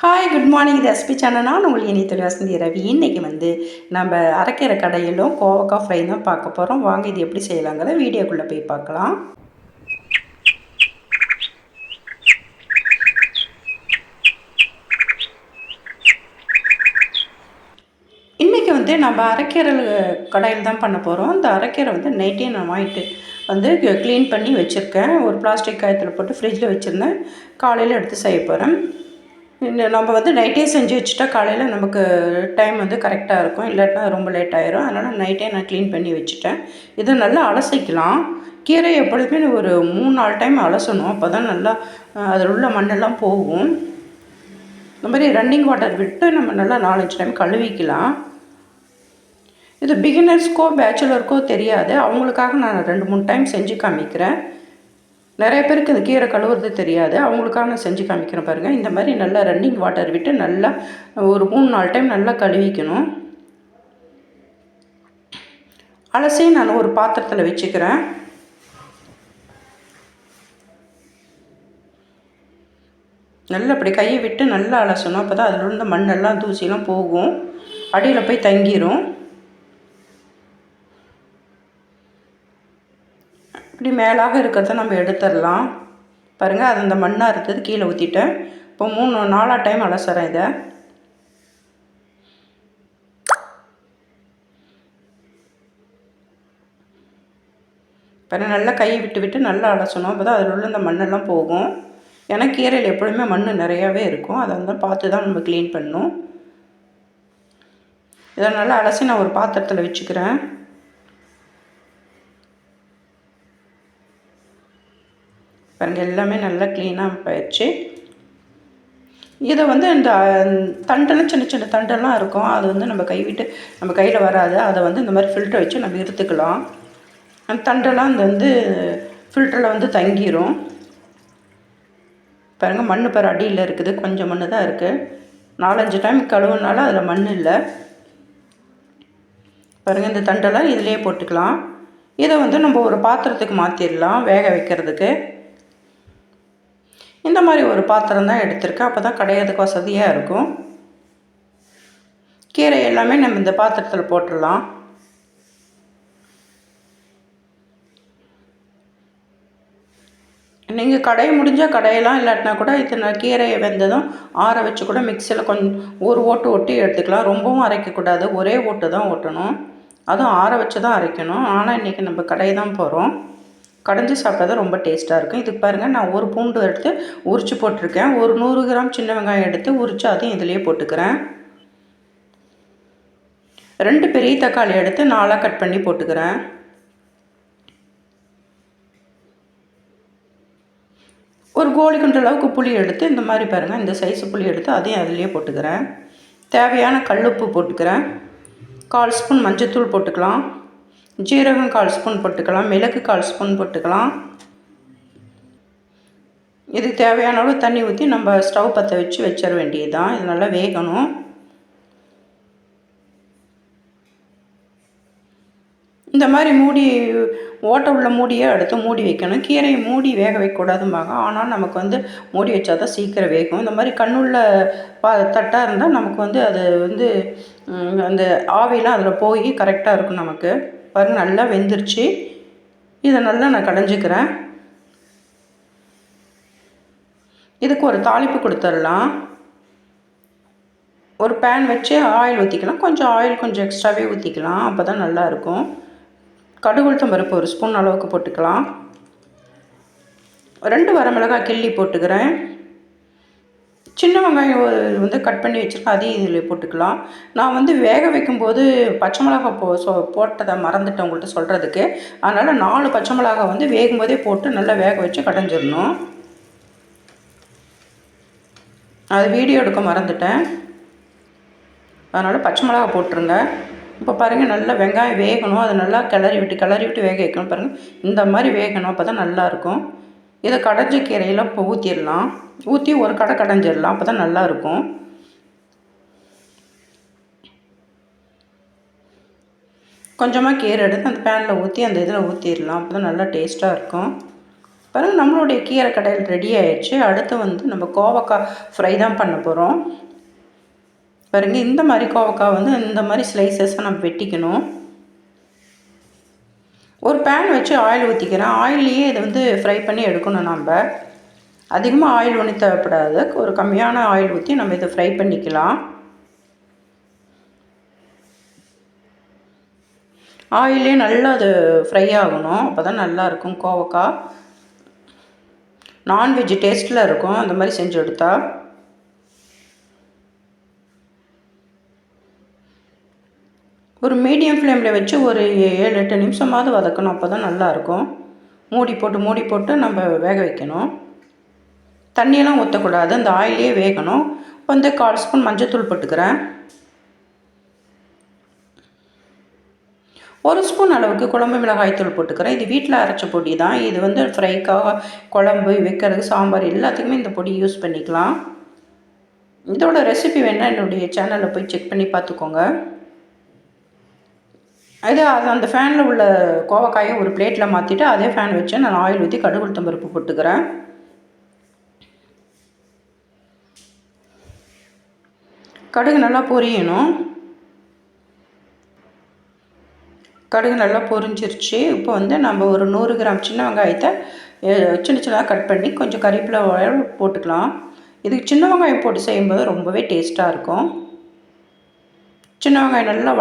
Hi good morning. இது SP channel. நான் உங்களுக்கு இனி வசந்தி ரவி. இன்றைக்கி நம்ம அரைக்கிற கடையிலும் கோவக்காய் ஃப்ரை தான் பார்க்க போகிறோம். வாங்க இது எப்படி செய்யலாங்கிற வீடியோக்குள்ளே போய் பார்க்கலாம். இன்றைக்கி நம்ம அரைக்கீரை கடையில் தான் பண்ண போகிறோம். இந்த அரைக்கீரை நைட்டே நான் வாங்கிட்டு க்ளீன் பண்ணி வச்சுருக்கேன். ஒரு பிளாஸ்டிக் காயத்தில் போட்டு ஃப்ரிட்ஜில் வச்சுருந்தேன். காலையில் எடுத்து செய்ய போகிறேன். நம்ம நைட்டே செஞ்சு வச்சுட்டா காலையில் நமக்கு டைம் கரெக்டாக இருக்கும். இல்லாட்டினா ரொம்ப லேட் ஆயிரும். அதனால் நைட்டே நான் க்ளீன் பண்ணி வச்சுட்டேன். இதை நல்லா அலசிக்கலாம். கீரை எப்பொழுதுமே ஒரு 3-4 டைம் அலசணும். அப்போ தான் நல்லா அதில் உள்ள மண்ணெல்லாம் போகும். இந்த மாதிரி ரன்னிங் வாட்டர் விட்டு நம்ம நல்லா 4-5 டைம் கழுவிக்கலாம். இது பிகினர்ஸ்க்கோ பேச்சுலருக்கோ தெரியாது. அவங்களுக்காக நான் 2-3 டைம் செஞ்சு காமிக்கிறேன். நிறைய பேருக்கு இந்த கீரை கழுவுறது தெரியாது. அவங்களுக்காக நான் செஞ்சு காமிக்கிறேன் பாருங்கள். இந்த மாதிரி நல்லா ரன்னிங் வாட்டர் விட்டு நல்லா ஒரு 3-4 டைம் நல்லா கழுவிக்கணும். அலசி நான் ஒரு பாத்திரத்தில் வச்சுக்கிறேன். நல்லா அப்படி கையை விட்டு நல்லா அலசணும். அப்போ தான் அதில் இருந்த மண்ணெல்லாம் தூசிலாம் போகும், அடியில் போய் தங்கிடும். இப்படி மேலாக இருக்கிறத நம்ம எடுத்துடலாம். பாருங்கள், அது அந்த மண்ணாக இருந்தது கீழே ஊற்றிட்டேன். இப்போ 3-4 டைம் அலசுறேன் இதை. பாருங்கள், நல்லா கையை விட்டு விட்டு நல்லா அலசணும். அப்போ தான் அதில் உள்ள இந்த மண்ணெல்லாம் போகும். ஏன்னா கீரையில் எப்பொழுதுமே மண் நிறையாவே இருக்கும். அதை பார்த்து தான் நம்ம க்ளீன் பண்ணணும். இதை நல்லா அலசி நான் ஒரு பாத்திரத்தில் வச்சுக்கிறேன். பாருங்கள், எல்லாமே நல்லா க்ளீனாக போயிடுச்சு. இதை இந்த தண்டெல்லாம் சின்ன சின்ன தண்டெல்லாம் இருக்கும். அது நம்ம நம்ம கையில் வராது. அதை இந்த மாதிரி ஃபில்டர் வச்சு நம்ம எடுத்துக்கலாம். அந்த தண்டெல்லாம் ஃபில்டரில் தங்கிடும். பாருங்கள், மண் பாரு அடியில் இருக்குது. கொஞ்சம் மண் தான் இருக்குது. 4-5 டைம் கழுவுனால அதில் மண் இல்லை. பாருங்கள், இந்த தண்டெல்லாம் இதிலே போட்டுக்கலாம். இதை நம்ம ஒரு பாத்திரத்துக்கு மாற்றிடலாம் வேக வைக்கிறதுக்கு. இந்த மாதிரி ஒரு பாத்திரம் தான் எடுத்திருக்கேன். அப்போ தான் கடையிறதுக்கு வசதியாக இருக்கும். கீரை எல்லாமே நம்ம இந்த பாத்திரத்தில் போட்டுடலாம். நீங்கள் கடைய முடிஞ்சால் கடையெல்லாம், இல்லாட்டினா கூட இத்தனை கீரையை வெந்ததும் ஆற வச்சு கூட மிக்சியில் கொஞ்சம் ஒரு ஓட்டு ஒட்டி எடுத்துக்கலாம். ரொம்பவும் அரைக்கக்கூடாது, ஒரே ஓட்டு தான் ஓட்டணும். அதுவும் ஆற வச்சு தான் அரைக்கணும். ஆனால் இன்றைக்கி நம்ம கடை தான் போகிறோம். கடைஞ்சி சாப்பிட்டா தான் ரொம்ப டேஸ்ட்டாக இருக்கும். இதுக்கு பாருங்கள், நான் ஒரு பூண்டு எடுத்து உரித்து போட்டிருக்கேன். ஒரு 100 கிராம் சின்ன வெங்காயம் எடுத்து உரித்து அதையும் இதிலே போட்டுக்கிறேன். 2 பெரிய தக்காளி எடுத்து 4ஆக கட் பண்ணி போட்டுக்கிறேன். ஒரு கோழி குண்டு அளவுக்கு புளி எடுத்து இந்த மாதிரி பாருங்கள், இந்த சைஸு புளி எடுத்து அதையும் அதிலே போட்டுக்கிறேன். தேவையான கல்லுப்பு போட்டுக்கிறேன். 1/4 ஸ்பூன் மஞ்சத்தூள் போட்டுக்கலாம். ஜீரகம் 1/4 ஸ்பூன் போட்டுக்கலாம். மிளகு 1/4 ஸ்பூன் போட்டுக்கலாம். இதுக்கு தேவையான அளவு தண்ணி ஊற்றி நம்ம ஸ்டவ் பற்ற வச்சு வச்சிட வேண்டியது தான். இது நல்லா வேகணும். இந்த மாதிரி ஓட்டை உள்ள மூடியை எடுத்து மூடி வைக்கணும். கீரையை மூடி வேக வைக்கக்கூடாதும்பாங்க. ஆனால் நமக்கு மூடி வச்சா தான் சீக்கிரம் வேகும். இந்த மாதிரி கண்ணுள்ள தட்டாக இருந்தால் நமக்கு அது அந்த ஆவிலாம் அதில் போய் கரெக்டாக இருக்கும் நமக்கு. பாருங்கள், நல்லா வெந்துருச்சு. இதை நல்லா நான் கடைஞ்சிக்கிறேன். இதுக்கு ஒரு தாளிப்பு கொடுத்துடலாம். ஒரு பேன் வச்சு ஆயில் ஊற்றிக்கலாம். கொஞ்சம் ஆயில் கொஞ்சம் எக்ஸ்ட்ராவே ஊற்றிக்கலாம். அப்போ தான் நல்லாயிருக்கும். கடுகு உளுத்தம் பருப்பு 1 ஸ்பூன் அளவுக்கு போட்டுக்கலாம். 2 வரமிளகாய் கிள்ளி போட்டுக்கிறேன். சின்ன வெங்காயம் கட் பண்ணி வச்சுருக்கேன். அதையும் இதில் போட்டுக்கலாம். நான் வேக வைக்கும்போது பச்சை மிளகாய் போட்டதை மறந்துட்டேன் உங்கள்கிட்ட சொல்கிறதுக்கு. அதனால் 4 பச்சை மிளகாய் வேகும்போதே போட்டு நல்லா வேக வச்சு கடைஞ்சிடணும். அது வீடியோ எடுக்க மறந்துட்டேன். அதனால் பச்சை மிளகாய் போட்டுருங்க. இப்போ பாருங்கள், நல்லா வெங்காயம் வேகணும். அதை நல்லா கிளறி விட்டு வேக வைக்கணும். பாருங்கள், இந்த மாதிரி வேகணும். அப்போ தான் நல்லாயிருக்கும். இதை கடைஞ்ச கீரையில் இப்போ ஊற்றிடலாம். ஊற்றி ஒரு கடைஞ்சிடலாம். அப்போ தான் நல்லாயிருக்கும். கொஞ்சமாக கீரை எடுத்து அந்த பேனில் ஊற்றி அந்த இதில் ஊற்றிடலாம். அப்போ தான் நல்லா டேஸ்ட்டாக இருக்கும். பாருங்கள் நம்மளுடைய கீரை கடையில் ரெடி ஆயிடுச்சு. அடுத்து வந்து நம்ம கோவக்காய் ஃப்ரை தான் பண்ண போகிறோம். பாருங்கள் இந்த மாதிரி கோவக்காய் வந்து இந்த மாதிரி ஸ்லைசஸாக நம்ம வெட்டிக்கணும். ஒரு பேன் வச்சு ஆயில் ஊற்றிக்கிறேன். ஆயில்லையே இதை வந்து ஃப்ரை பண்ணி எடுக்கணும். நம்ம அதிகமாக ஆயில் ஒன்றும் தேவைப்படாது. ஒரு கம்மியான ஆயில் ஊற்றி நம்ம இதை ஃப்ரை பண்ணிக்கலாம். ஆயிலே நல்லா அது ஃப்ரை ஆகணும். அப்போ தான் நல்லாயிருக்கும் கோவக்காய். நான்வெஜ் டேஸ்ட்டில் இருக்கும் அந்த மாதிரி செஞ்சு எடுத்தால். ஒரு மீடியம் ஃப்ளேமில் வச்சு ஒரு 7-8 நிமிஷமாவது வதக்கணும். அப்போ தான் நல்லாயிருக்கும். மூடி போட்டு நம்ம வேக வைக்கணும். தண்ணியெல்லாம் ஊற்றக்கூடாது. அந்த ஆயிலே வேகணும். வந்து 1/4 ஸ்பூன் மஞ்சள்தூள் போட்டுக்கிறேன். 1 ஸ்பூன் அளவுக்கு குழம்பு மிளகாய்த்தூள் போட்டுக்கிறேன். இது வீட்டில் அரைச்ச பொடி தான். இது வந்து ஃப்ரைக்காக, குழம்பு வைக்கிறது, சாம்பார் எல்லாத்துக்குமே இந்த பொடி யூஸ் பண்ணிக்கலாம். இதோட ரெசிபி வேணால் என்னுடைய சேனலில் போய் செக் பண்ணி பார்த்துக்கோங்க. அது அந்த ஃபேனில் உள்ள கோவக்காயை ஒரு பிளேட்டில் மாற்றிட்டு அதே ஃபேன் வச்சு நான் ஆயில் ஊற்றி கடுகு உளுத்தம் பருப்பு போட்டுக்கிறேன். கடுகு நல்லா பொரியணும். கடுகு நல்லா பொரிஞ்சிருச்சு. இப்போ வந்து நம்ம ஒரு 100 கிராம் சின்ன வெங்காயத்தை சின்ன சின்னதாக கட் பண்ணி கொஞ்சம் கறிவேப்பிலை போட்டுக்கலாம். இதுக்கு சின்ன வெங்காயம் போட்டு செய்யும்போது ரொம்பவே டேஸ்ட்டாக இருக்கும். சின்ன வெங்காயம் நல்லா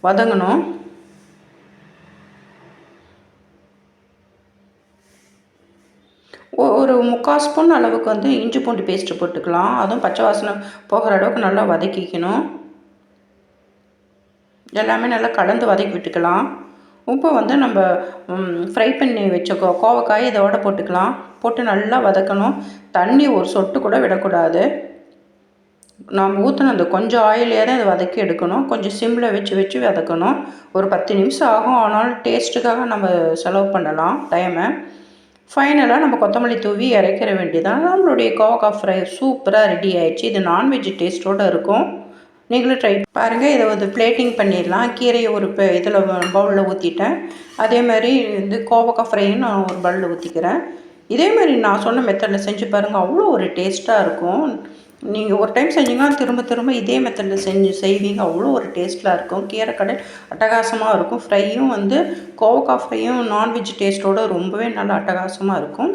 வதங்கணும். ஒரு 3/4 ஸ்பூன் அளவுக்கு வந்து இஞ்சி பூண்டு பேஸ்ட்டு போட்டுக்கலாம். அதுவும் பச்சை வாசனை போகிற அளவுக்கு நல்லா வதக்கிக்கணும். எல்லாமே நல்லா கலந்து வதக்கி விட்டுக்கலாம். உப்பு வந்து நம்ம ஃப்ரை பண்ணி வச்ச கோவக்காய் இதோட போட்டுக்கலாம். போட்டு நல்லா வதக்கணும். தண்ணி ஒரு சொட்டு கூட விடக்கூடாது. நாம் ஊற்றின அந்த கொஞ்சம் ஆயிலே தான் இதை வதக்கி எடுக்கணும். கொஞ்சம் சிம்மில் வச்சு வதக்கணும். ஒரு 10 நிமிஷம் ஆகும். ஆனாலும் டேஸ்ட்டுக்காக நம்ம செலவு பண்ணலாம் டைமை. ஃபைனலாக நம்ம கொத்தமல்லி தூவி இறக்கிற வேண்டியதான். நம்மளுடைய கோவக்காய் ஃப்ரை சூப்பராக ரெடி ஆயிடுச்சு. இது நான்வெஜ் டேஸ்ட்டோடு இருக்கும். நீங்களும் ட்ரை பாருங்கள். இதை வந்து பிளேட்டிங் பண்ணிடலாம். கீரையை ஒரு இதில் பவுலில் ஊற்றிட்டேன். அதே மாதிரி வந்து கோவக்காய் ஃப்ரையும் நான் ஒரு பவுலில் ஊற்றிக்கிறேன். இதே மாதிரி நான் சொன்ன மெத்தடில் செஞ்சு பாருங்கள். அவ்வளோ ஒரு டேஸ்ட்டாக இருக்கும். நீங்கள் ஒரு டைம் செஞ்சிங்கன்னா திரும்ப இதே மெத்தடில் செய்வீங்க. அவ்வளோ ஒரு டேஸ்ட்டாக இருக்கும். கீரை கடை அட்டகாசமாக இருக்கும். ஃப்ரையும் வந்து கோவக்காய் ஃப்ரையும் நான்வெஜ் டேஸ்ட்டோடு ரொம்பவே நல்லா அட்டகாசமாக இருக்கும்.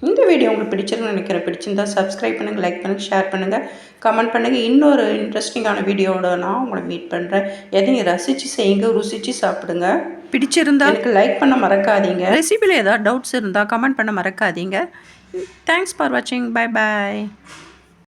இந்த வீடியோ உங்களுக்கு பிடிச்சிருக்குன்னு நினைக்கிறேன். பிடிச்சிருந்தா சப்ஸ்கிரைப் பண்ணுங்கள், லைக் பண்ணுங்கள், ஷேர் பண்ணுங்கள், கமெண்ட் பண்ணுங்கள். இன்னொரு இன்ட்ரெஸ்டிங்கான வீடியோவோட நான் உங்களை மீட் பண்ணுறேன். எதையும் ரசித்து செய்யுங்க, ருசித்து சாப்பிடுங்க. பிடிச்சிருந்தா எனக்கு லைக் பண்ண மறக்காதீங்க. ரெசிபியில் ஏதாவது டவுட்ஸ் இருந்தால் கமெண்ட் பண்ண மறக்காதீங்க. தேங்க்ஸ் ஃபார் வாட்சிங். Bye bye.